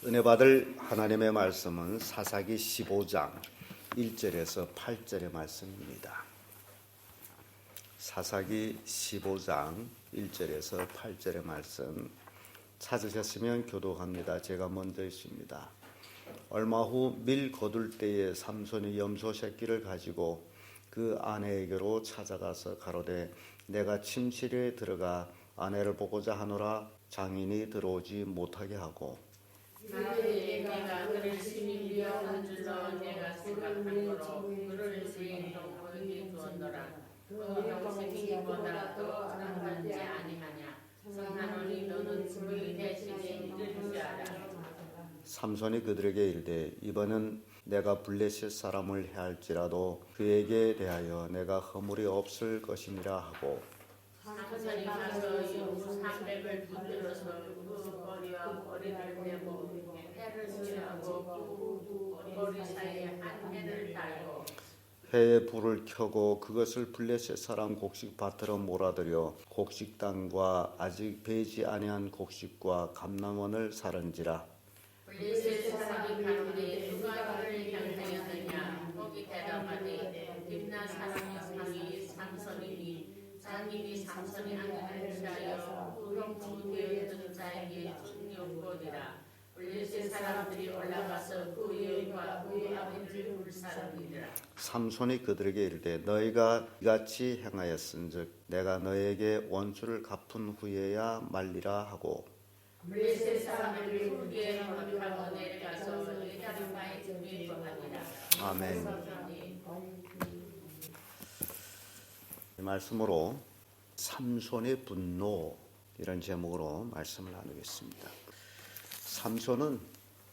은혜 받을 하나님의 말씀은 사사기 15장 1절에서 8절의 말씀입니다. 사사기 15장 1절에서 8절의 말씀 찾으셨으면 교독합니다. 제가 먼저 있습니다. 얼마 후 밀 거둘 때에 삼손이 염소 새끼를 가지고 그 아내에게로 찾아가서 가로되 내가 침실에 들어가 아내를 보고자 하노라. 장인이 들어오지 못하게 하고 내가 그를 심히 미워한 줄로 내가 생각한 거로 그를 주인으로 거기 두었노라. 그 동생이보다 더 사랑받지 아니하냐. 성하노니 너는 그의 대신에 이를 지어라. 삼손이 그들에게 이르되 이번은 내가 블레셋 사람을 해할지라도 그에게 대하여 내가 허물이 없을 것이니라 하고 삼손이 가서 이후 300을 붙들어서 그 머리와 머리를 내고 해를 칠하고 그 머리 사이에 한 해를 달고 해에 불을 켜고 그것을 블레셋 사람 곡식 밭으로 몰아들여 곡식단과 아직 베지 아니한 곡식과 감람원을 사른지라. 블레셋 사람이 가로되 누가 그를 향하였느냐. 거기 대답하되 딥나 사람의 상이 삼손이니 장인이 삼손이 아내를 취하여 그 형통 되었던 자에게 중요하니라. 블레셋 사람들이 올라가서 그 여인과 그 아버지를 불살르니라. 삼손이 그들에게 이르되 너희가 이같이 행하였은즉 내가 너희에게 원수를 갚은 후에야 말리라 하고 블레셋 사람들이 후기에 허락하고 내려가서 예다른 바에 준비하니라. 아멘. 이 말씀으로 삼손의 분노 이런 제목으로 말씀을 나누겠습니다. 삼손은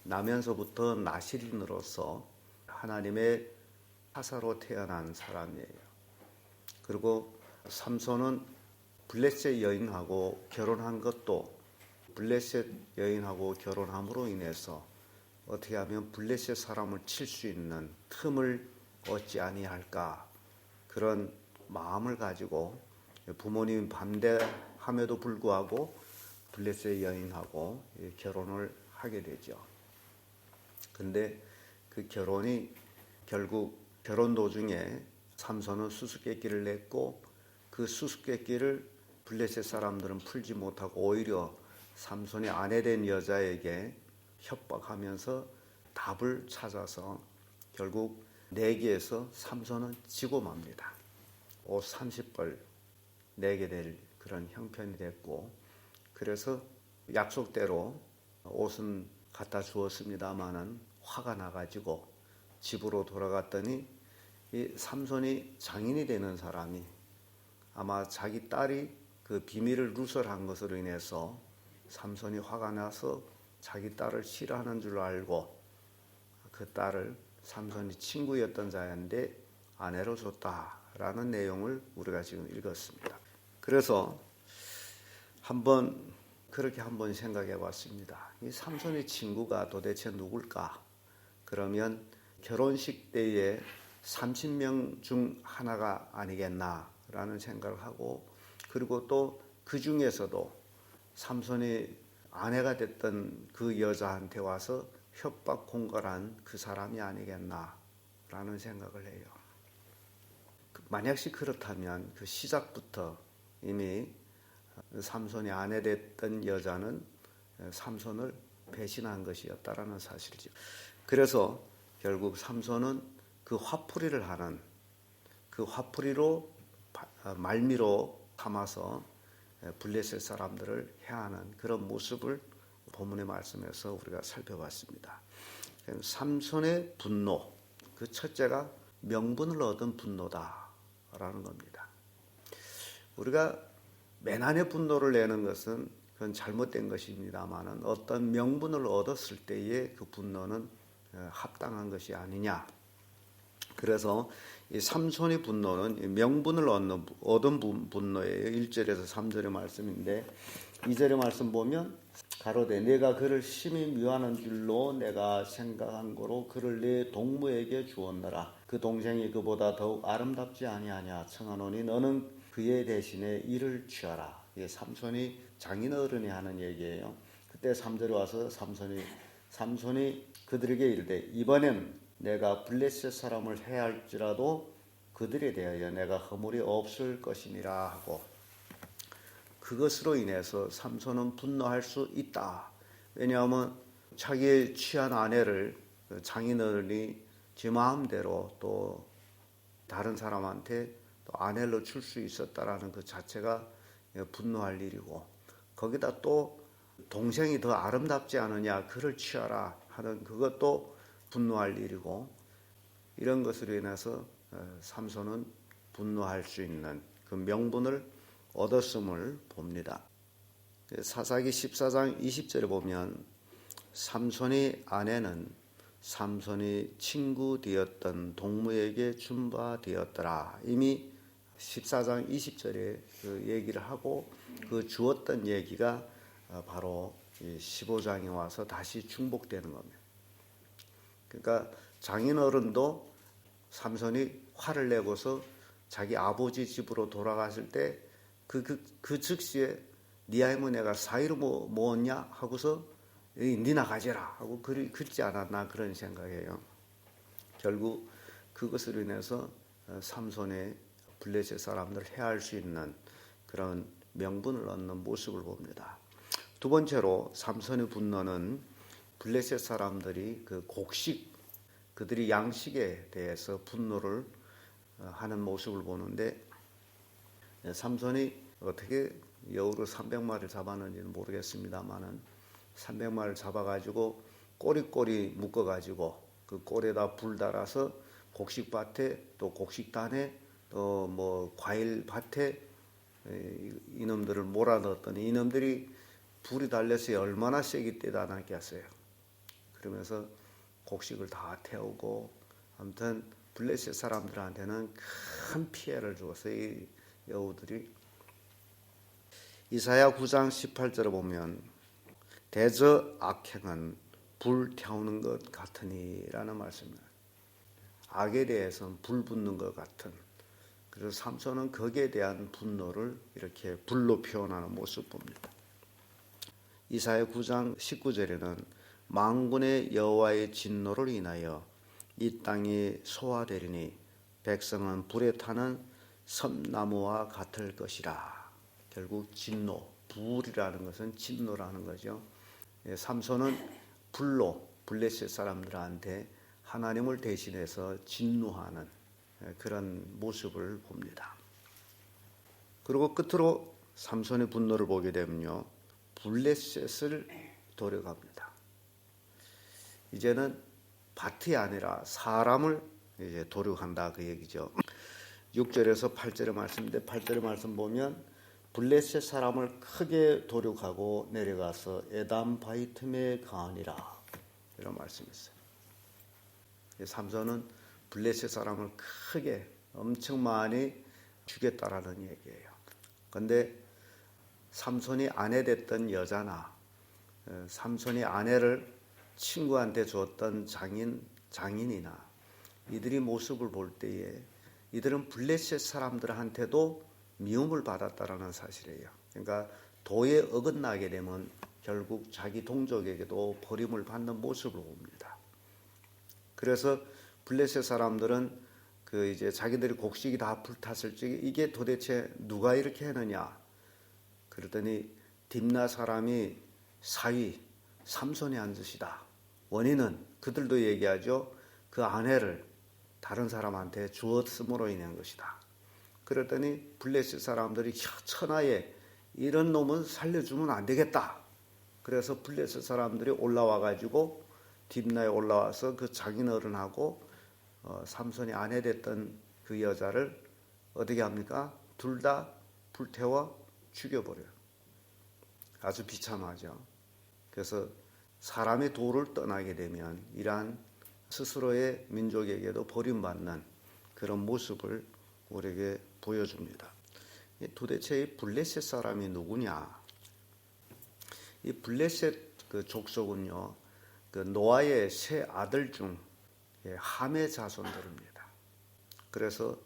나면서부터 나실인으로서 하나님의 사사로 태어난 사람이에요. 그리고 삼손은 블레셋 여인하고 결혼한 것도 블레셋 여인하고 결혼함으로 인해서 어떻게 하면 블레셋 사람을 칠 수 있는 틈을 얻지 아니할까 그런 마음을 가지고 부모님 반대함에도 불구하고 블레셋 여인하고 결혼을 하게 되죠. 근데 그 결혼이 결국 결혼 도중에 삼손은 수수께끼를 냈고 그 수수께끼를 블레셋 사람들은 풀지 못하고 오히려 삼손이 아내된 여자에게 협박하면서 답을 찾아서 결국 내기에서 삼손은 지고 맙니다. 옷 30벌 내게 될 그런 형편이 됐고 그래서 약속대로 옷은 갖다 주었습니다마는 화가 나가지고 집으로 돌아갔더니 이 삼손이 장인이 되는 사람이 아마 자기 딸이 그 비밀을 누설한 것으로 인해서 삼손이 화가 나서 자기 딸을 싫어하는 줄 알고 그 딸을 삼손이 친구였던 자인데 아내로 줬다라는 내용을 우리가 지금 읽었습니다. 그래서 그렇게 한번 생각해 봤습니다. 이 삼손의 친구가 도대체 누굴까? 그러면 결혼식 때에 30명 중 하나가 아니겠나라는 생각을 하고 그리고 또 그 중에서도 삼손이 아내가 됐던 그 여자한테 와서 협박 공갈한 그 사람이 아니겠나라는 생각을 해요. 만약시 그렇다면 그 시작부터 이미 삼손이 아내 됐던 여자는 삼손을 배신한 것이었다라는 사실이죠. 그래서 결국 삼손은 그 화풀이를 하는 그 화풀이로 말미로 삼아서 블레셋 사람들을 해하는 그런 모습을 본문의 말씀에서 우리가 살펴봤습니다. 삼손의 분노, 그 첫째가 명분을 얻은 분노다라는 겁니다. 우리가 맨안의 분노를 내는 것은 그건 잘못된 것입니다만은 어떤 명분을 얻었을 때의 그 분노는 합당한 것이 아니냐. 그래서 이 삼손의 분노는 명분을 얻은 분노예요. 1절에서 3절의 말씀인데 2절의 말씀 보면 가로되 내가 그를 심히 미워하는 줄로 내가 생각한 거로 그를 내 동무에게 주었노라. 그 동생이 그보다 더욱 아름답지 아니하냐 청하노니 너는 그의 대신에 이를 취하라. 이게 삼손이 장인어른이 하는 얘기예요. 그때 3절에 와서 삼손이 삼손이 그들에게 이르되 이번엔 내가 블레셋 사람을 해할지라도 그들에 대하여 내가 허물이 없을 것이니라 하고, 그것으로 인해서 삼손은 분노할 수 있다. 왜냐하면 자기의 취한 아내를 장인어른이 제 마음대로 또 다른 사람한테 또 아내로 줄 수 있었다라는 그 자체가 분노할 일이고, 거기다 또 동생이 더 아름답지 않으냐 그를 취하라 하는 그것도 분노할 일이고, 이런 것으로 인해서 삼손은 분노할 수 있는 그 명분을 얻었음을 봅니다. 사사기 14장 20절에 보면 삼손의 아내는 삼손이 친구 되었던 동무에게 준 바 되었더라. 이미 14장 20절에 그 얘기를 하고 그 주었던 얘기가 바로 15장에 와서 다시 중복되는 겁니다. 그러니까 장인어른도 삼손이 화를 내고서 자기 아버지 집으로 돌아갔을 때 그 즉시에 네 아이모 내가 사이로 모았냐 하고서 니나 가져라 하고 긁지 않았나 그런 생각이에요. 결국 그것으로 인해서 삼손의 블레셋 사람들을 해할 수 있는 그런 명분을 얻는 모습을 봅니다. 두 번째로 삼손의 분노는 블레셋 사람들이 그 곡식, 그들이 양식에 대해서 분노를 하는 모습을 보는데, 삼손이 어떻게 여우를 300마리를 잡았는지는 모르겠습니다만은 300마리를 잡아가지고 꼬리꼬리 묶어가지고 그 꼬리에다 불 달아서 곡식밭에 또 곡식단에 또 뭐 과일밭에 이놈들을 몰아넣었더니 이놈들이 불이 달려서 얼마나 세게 대단하겠어요. 그러면서 곡식을 다 태우고, 아무튼 블레셋 사람들한테는 큰 피해를 주었어요. 이 여우들이. 이사야 9장 18절에 보면 대저 악행은 불 태우는 것 같으니 라는 말씀입니다. 악에 대해서는 불 붙는 것 같은, 그래서 삼손은 거기에 대한 분노를 이렇게 불로 표현하는 모습 봅니다. 이사야 9장 19절에는 만군의 여호와의 진노를 인하여 이 땅이 소화되리니 백성은 불에 타는 섬나무와 같을 것이라. 결국 진노, 불이라는 것은 진노라는 거죠. 삼손은 불로 블레셋 사람들한테 하나님을 대신해서 진노하는 그런 모습을 봅니다. 그리고 끝으로 삼손의 분노를 보게 되면요, 블레셋을 도려갑니다. 이제는 밭이 아니라 사람을 이제 도륙한다 그 얘기죠. 6절에서 8절의 말씀인데 8절의 말씀 보면 블레셋 사람을 크게 도륙하고 내려가서 에담 바위 틈에 가니라 이런 말씀이 있어요. 삼손은 블레셋 사람을 크게 엄청 많이 죽였다라는 얘기예요. 그런데 삼손이 아내 됐던 여자나 삼손이 아내를 친구한테 줬던 장인이나 이들이 모습을 볼 때에 이들은 블레셋 사람들한테도 미움을 받았다라는 사실이에요. 그러니까 도에 어긋나게 되면 결국 자기 동족에게도 버림을 받는 모습을 봅니다. 그래서 블레셋 사람들은 그 이제 자기들이 곡식이 다 불탔을 적에 이게 도대체 누가 이렇게 했느냐? 그러더니 딥나 사람이 사위 삼손이 한 짓이다. 원인은 그들도 얘기하죠. 그 아내를 다른 사람한테 주었음으로 인한 것이다. 그랬더니 블레셋 사람들이 천하에 이런 놈은 살려주면 안 되겠다. 그래서 블레셋 사람들이 올라와 가지고 딥나에 올라와서 그 장인어른하고 삼손이 아내 됐던 그 여자를 어떻게 합니까? 둘 다 불태워 죽여버려요. 아주 비참하죠. 그래서 사람의 도를 떠나게 되면 이러한 스스로의 민족에게도 버림받는 그런 모습을 우리에게 보여줍니다. 도대체 이 블레셋 사람이 누구냐? 이 블레셋 그 족속은요, 그 노아의 세 아들 중 함의 자손들입니다. 그래서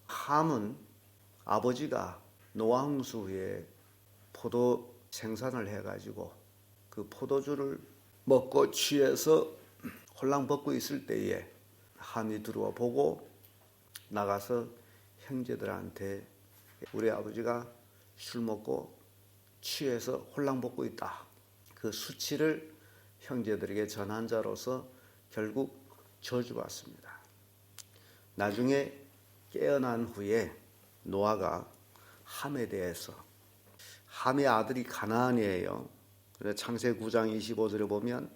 함은 아버지가 노아 홍수 후에 포도 생산을 해가지고 그 포도주를 먹고 취해서 홀랑벗고 있을 때에 함이 들어와 보고 나가서 형제들한테 우리 아버지가 술 먹고 취해서 홀랑벗고 있다. 그 수치를 형제들에게 전한 자로서 결국 저주받습니다. 나중에 깨어난 후에 노아가 함에 대해서, 함의 아들이 가나안이에요. 그래서 창세 9장 25절에 보면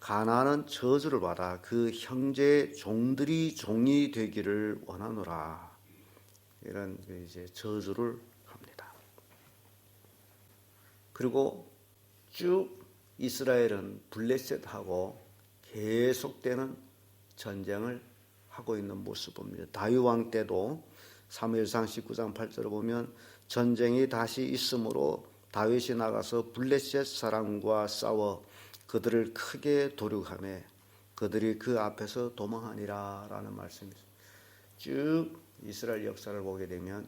가나안은 저주를 받아 그 형제의 종들이 종이 되기를 원하노라. 이런 이제 저주를 합니다. 그리고 쭉 이스라엘은 블레셋하고 계속되는 전쟁을 하고 있는 모습을 봅니다. 다윗 왕 때도 사무엘상 19장 8절을 보면 전쟁이 다시 있으므로 다윗이 나가서 블레셋 사람과 싸워 그들을 크게 도륙하며 그들이 그 앞에서 도망하니라 라는 말씀입니다. 쭉 이스라엘 역사를 보게 되면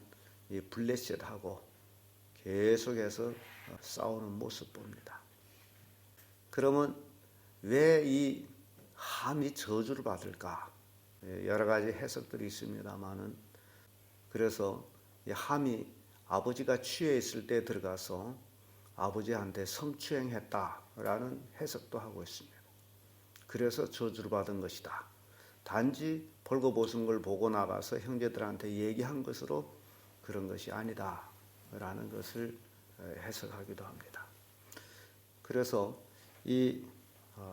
이 블레셋하고 계속해서 싸우는 모습 봅니다. 그러면 왜 이 함이 저주를 받을까? 여러 가지 해석들이 있습니다만은 그래서 이 함이 아버지가 취해 있을 때 들어가서 아버지한테 성추행했다라는 해석도 하고 있습니다. 그래서 저주를 받은 것이다. 단지 벌거벗은 걸 보고 나가서 형제들한테 얘기한 것으로 그런 것이 아니다라는 것을 해석하기도 합니다. 그래서 이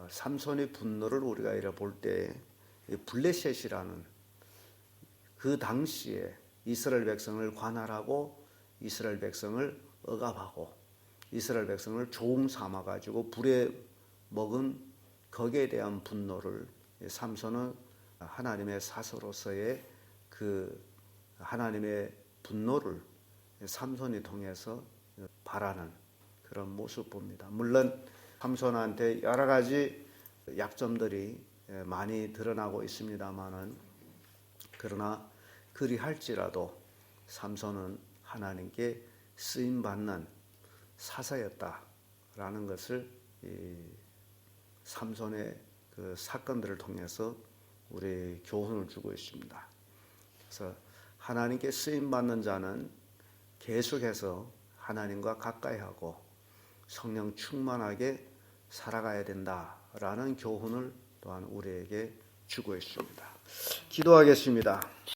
삼손의 분노를 우리가 이래 볼 때 블레셋이라는 그 당시에 이스라엘 백성을 관할하고 이스라엘 백성을 억압하고 이스라엘 백성을 조음 삼아 가지고 불에 먹은 거기에 대한 분노를 삼손은 하나님의 사서로서의 그 하나님의 분노를 삼손이 통해서 바라는 그런 모습 봅니다. 물론 삼손한테 여러 가지 약점들이 많이 드러나고 있습니다만은 그러나 그리할지라도 삼손은 하나님께 쓰임 받는 사사였다라는 것을 이 삼손의 그 사건들을 통해서 우리 교훈을 주고 있습니다. 그래서 하나님께 쓰임 받는 자는 계속해서 하나님과 가까이하고 성령 충만하게 살아가야 된다라는 교훈을 또한 우리에게 주고 있습니다. 기도하겠습니다.